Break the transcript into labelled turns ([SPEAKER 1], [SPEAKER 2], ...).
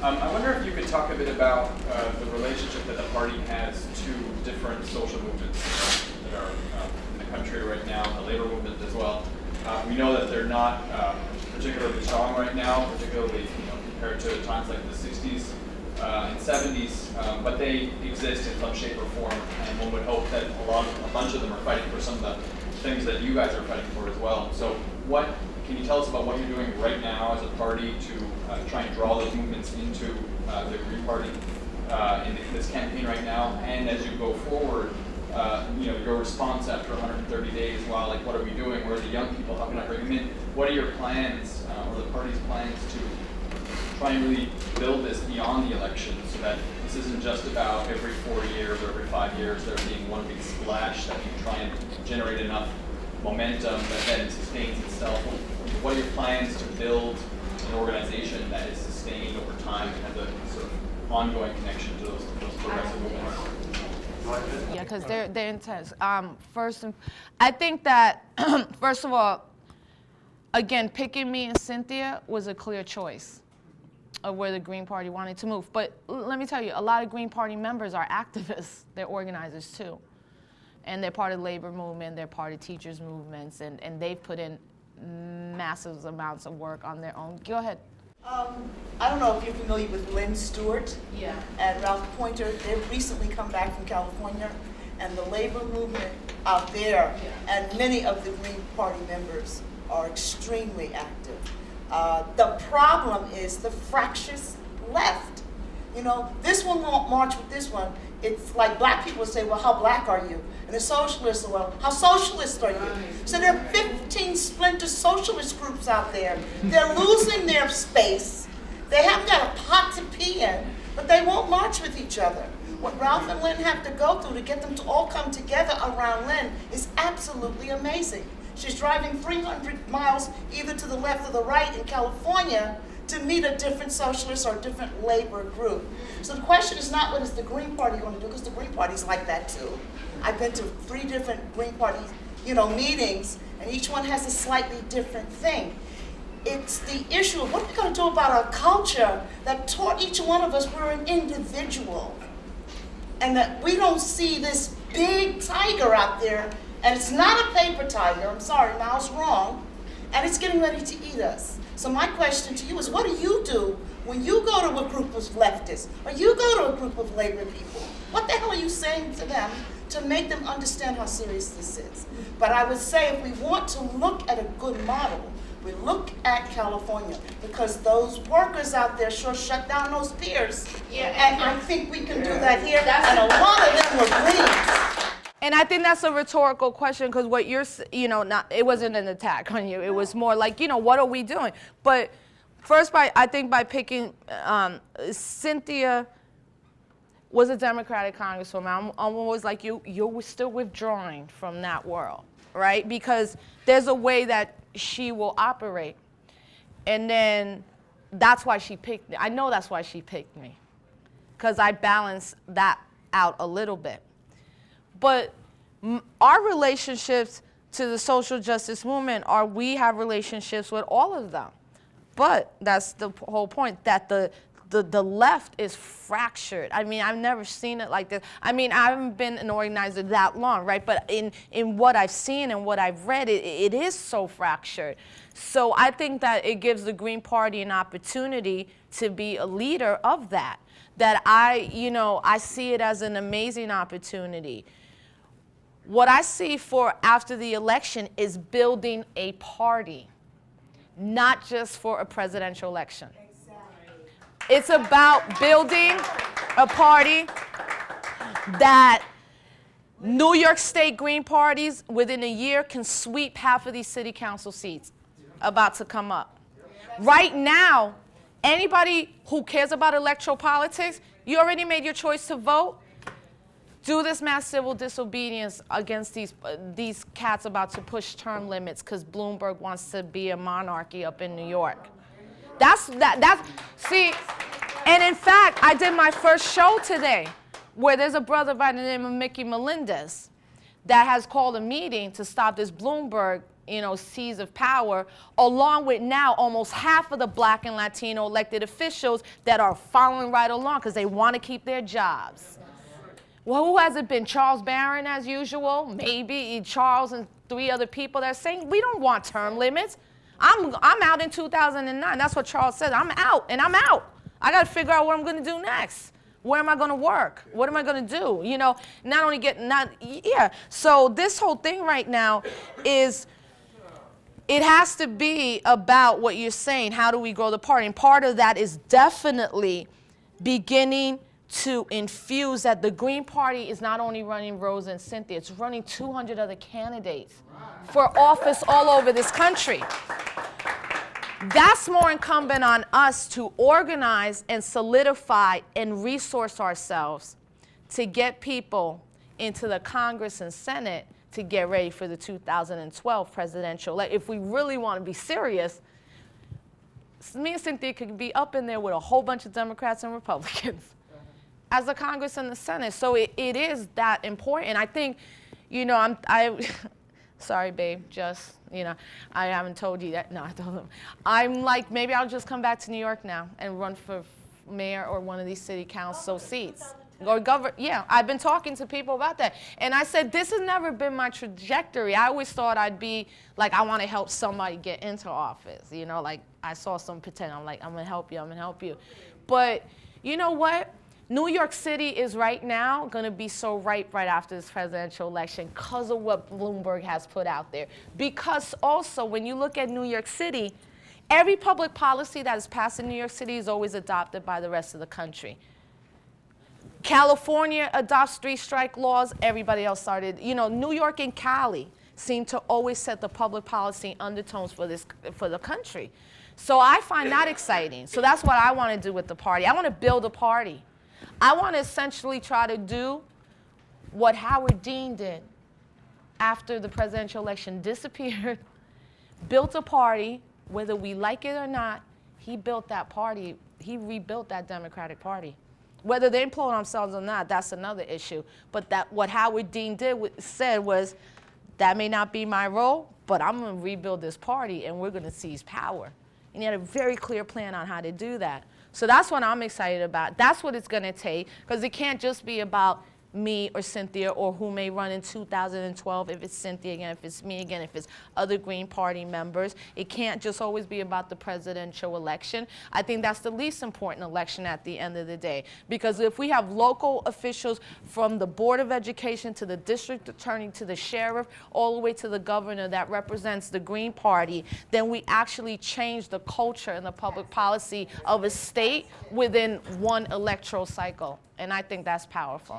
[SPEAKER 1] I wonder if you could talk a bit about the relationship that the party has to different social movements that are in the country right now, the labor movement as well. We know that they're not particularly strong right now, particularly compared to times like the 60s and 70s, but they exist in some shape or form, and one would hope that a bunch of them are fighting for some of the things that you guys are fighting for as well. So can you tell us about what you're doing right now as a party to try and draw those movements into the Green Party in this campaign right now? And as you go forward, your response after 130 days, what are we doing? Where are the young people? How can I bring them in? What are your plans, or the party's plans to try and really build this beyond the election so that this isn't just about every 4 years or every 5 years there being one big splash that you try and generate enough momentum that then sustains itself? What are your plans to build an organization that is sustained over time and has a sort of ongoing connection to those progressive movements?
[SPEAKER 2] Yeah, because they're intense. I think that, first of all, again, picking me and Cynthia was a clear choice of where the Green Party wanted to move. But let me tell you, a lot of Green Party members are activists. They're organizers, too. And they're part of the labor movement, they're part of teachers' movements, and they've put in massive amounts of work on their own. Go ahead.
[SPEAKER 3] I don't know if you're familiar with Lynn Stewart and Ralph Pointer. They've recently come back from California, and the labor movement out there, and many of the Green Party members are extremely active. The problem is the fractious left. This one won't march with this one. It's like black people say, well, how black are you? And the socialists are, well, how socialist are you? So there are 15 splinter socialist groups out there. They're losing their space. They haven't got a pot to pee in, but they won't march with each other. What Ralph and Lynn have to go through to get them to all come together around Lynn is absolutely amazing. She's driving 300 miles either to the left or the right in California to meet a different socialist or a different labor group. So the question is not what is the Green Party going to do, because the Green Party's like that too. I've been to 3 different Green Party, meetings, and each one has a slightly different thing. It's the issue of what are we going to do about a culture that taught each one of us we're an individual, and that we don't see this big tiger out there, and it's not a paper tiger. I'm sorry, Mao's wrong, and it's getting ready to eat us. So my question to you is, what do you do when you go to a group of leftists or you go to a group of labor people? What the hell are you saying to them to make them understand how serious this is? But I would say if we want to look at a good model, we look at California, because those workers out there sure shut down those piers. And I think we can do that here, and a lot of them were Greens.
[SPEAKER 2] And I think that's a rhetorical question, because what you're, it wasn't an attack on you. It was more like, what are we doing? But first, I think by picking Cynthia was a Democratic Congresswoman. I'm always like, you're still withdrawing from that world, right? Because there's a way that she will operate. And then that's why she picked me. I know that's why she picked me, because I balance that out a little bit. But our relationships to the social justice movement we have relationships with all of them. But that's the whole point, that the left is fractured. I mean, I've never seen it like this. I mean, I haven't been an organizer that long, right? But in what I've seen and what I've read, it is so fractured. So I think that it gives the Green Party an opportunity to be a leader of that. That I see it as an amazing opportunity. What I see for after the election is building a party, not just for a presidential election. Exactly. It's about building a party that New York State Green parties within a year can sweep half of these city council seats about to come up. Right now, anybody who cares about electoral politics, you already made your choice to vote. Do this mass civil disobedience against these cats about to push term limits because Bloomberg wants to be a monarchy up in New York. See, and in fact, I did my first show today where there's a brother by the name of Mickey Melendez that has called a meeting to stop this Bloomberg, seas of power, along with now almost half of the Black and Latino elected officials that are following right along because they want to keep their jobs. Well, who has it been? Charles Barron, as usual? Maybe Charles and 3 other people that are saying, we don't want term limits. I'm out in 2009. That's what Charles said. I'm out, and I'm out. I got to figure out what I'm going to do next. Where am I going to work? What am I going to do? So this whole thing right now is, it has to be about what you're saying. How do we grow the party? And part of that is definitely beginning to infuse that the Green Party is not only running Rosa and Cynthia, it's running 200 other candidates for office all over this country. That's more incumbent on us to organize and solidify and resource ourselves to get people into the Congress and Senate to get ready for the 2012 presidential election. If we really want to be serious, me and Cynthia could be up in there with a whole bunch of Democrats and Republicans as the Congress and the Senate. So it is that important. I think, sorry, babe, I haven't told you that. No, I told them. I'm like, maybe I'll just come back to New York now and run for mayor or one of these city council seats. Or governor. Yeah, I've been talking to people about that. And I said, this has never been my trajectory. I always thought I'd be like, I want to help somebody get into office. Like I saw some pretend. I'm like, I'm going to help you. I'm going to help you. But you know what? New York City is right now going to be so ripe right after this presidential election because of what Bloomberg has put out there. Because also, when you look at New York City, every public policy that is passed in New York City is always adopted by the rest of the country. California adopts 3-strike laws. Everybody else started. New York and Cali seem to always set the public policy undertones for the country. So I find that exciting. So that's what I want to do with the party. I want to build a party. I want to essentially try to do what Howard Dean did after the presidential election disappeared, built a party, whether we like it or not. He built that party. He rebuilt that Democratic Party. Whether they implode themselves or not, that's another issue. But what Howard Dean said was, that may not be my role, but I'm going to rebuild this party, and we're going to seize power. And he had a very clear plan on how to do that. So that's what I'm excited about. That's what it's going to take, because it can't just be about me or Cynthia or who may run in 2012, if it's Cynthia again, if it's me again, if it's other Green Party members. It can't just always be about the presidential election. I think that's the least important election at the end of the day, because if we have local officials from the Board of Education to the district attorney to the sheriff all the way to the governor that represents the Green Party, then we actually change the culture and the public policy of a state within one electoral cycle. And I think that's powerful.